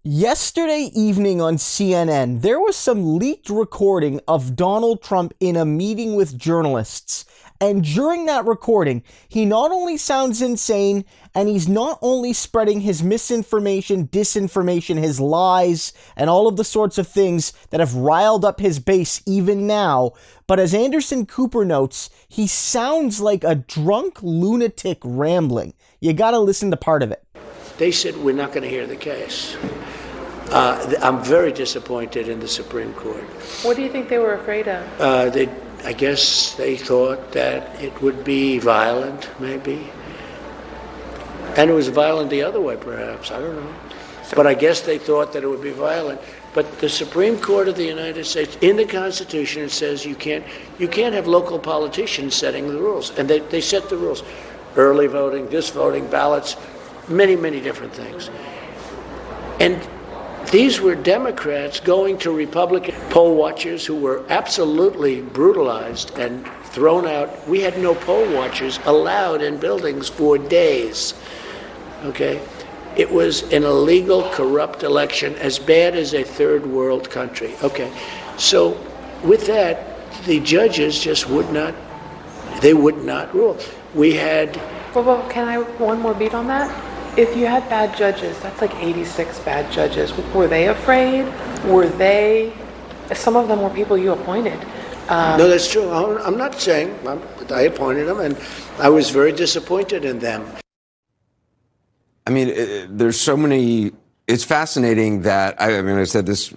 Yesterday evening on CNN, there was some leaked recording of Donald Trump in a meeting with journalists. And during that recording, he not only sounds insane, and he's not only spreading his misinformation, disinformation, his lies, and all of the sorts of things that have riled up his base even now, but as Anderson Cooper notes, he sounds like a drunk lunatic rambling. You gotta listen to part of it. They said, we're not going to hear the case. I'm very disappointed in the Supreme Court. What do you think they were afraid of? I guess they thought that it would be violent, maybe. And it was violent the other way, perhaps. I don't know. But I guess they thought that it would be violent. But the Supreme Court of the United States, in the Constitution, it says you can't have local politicians setting the rules. And they set the rules. Early voting, this voting, ballots, many, many different things. And these were Democrats going to Republican poll watchers who were absolutely brutalized and thrown out. We had no poll watchers allowed in buildings for days. Okay? It was an illegal, corrupt election, as bad as a third world country. Okay. So with that, the judges just would not rule. We had... Well, can I one more beat on that? If you had bad judges, that's like 86 bad judges. Were they afraid? Some of them were people you appointed. No, that's true. I'm not saying. I appointed them, and I was very disappointed in them. I mean, there's so many. It's fascinating that, I said this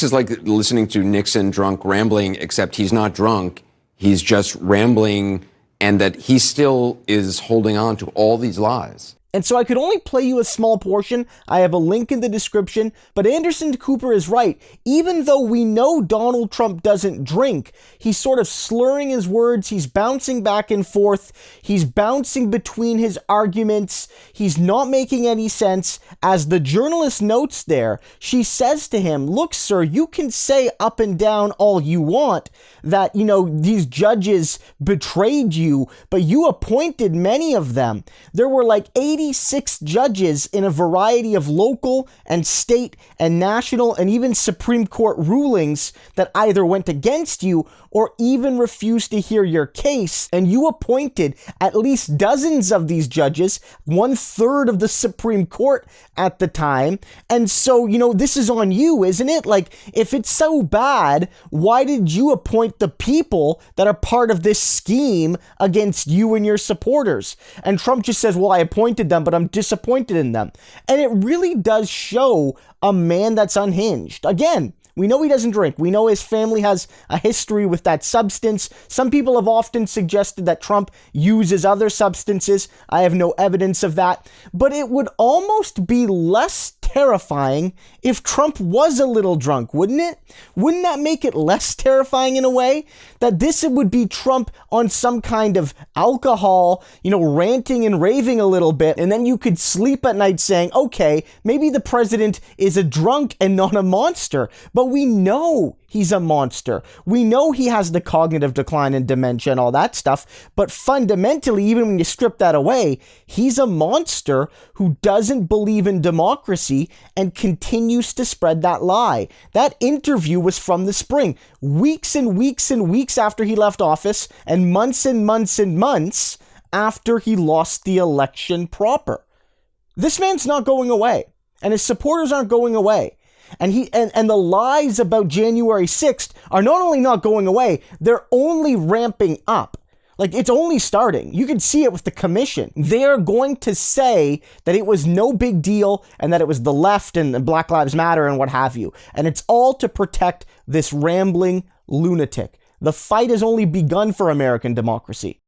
is like listening to Nixon drunk rambling, except he's not drunk. He's just rambling, and that he still is holding on to all these lies. And so I could only play you a small portion. I have a link in the description. But Anderson Cooper is right. Even though we know Donald Trump doesn't drink, he's sort of slurring his words. He's bouncing back and forth. He's bouncing between his arguments. He's not making any sense. As the journalist notes there, she says to him, look, sir, you can say up and down all you want that, these judges betrayed you, but you appointed many of them. There were like 86 judges in a variety of local and state and national and even Supreme Court rulings that either went against you or even refused to hear your case. And you appointed at least dozens of these judges, 1/3 of the Supreme Court at the time. And so, this is on you, isn't it? Like, if it's so bad, why did you appoint the people that are part of this scheme against you and your supporters? And Trump just says, well, I appointed them, but I'm disappointed in them. And it really does show a man that's unhinged. Again, we know he doesn't drink. We know his family has a history with that substance. Some people have often suggested that Trump uses other substances. I have no evidence of that. But it would almost be less terrifying if Trump was a little drunk, wouldn't it? Wouldn't that make it less terrifying in a way? That this would be Trump on some kind of alcohol, ranting and raving a little bit, and then you could sleep at night saying, okay, maybe the president is a drunk and not a monster. But we know he's a monster. We know he has the cognitive decline and dementia and all that stuff. But fundamentally, even when you strip that away, he's a monster who doesn't believe in democracy and continues to spread that lie. That interview was from the spring, weeks and weeks and weeks after he left office, and months and months and months after he lost the election proper. This man's not going away, and his supporters aren't going away. And the lies about January 6th are not only not going away, they're only ramping up. Like, it's only starting. You can see it with the commission. They're going to say that it was no big deal and that it was the left and Black Lives Matter and what have you. And it's all to protect this rambling lunatic. The fight has only begun for American democracy.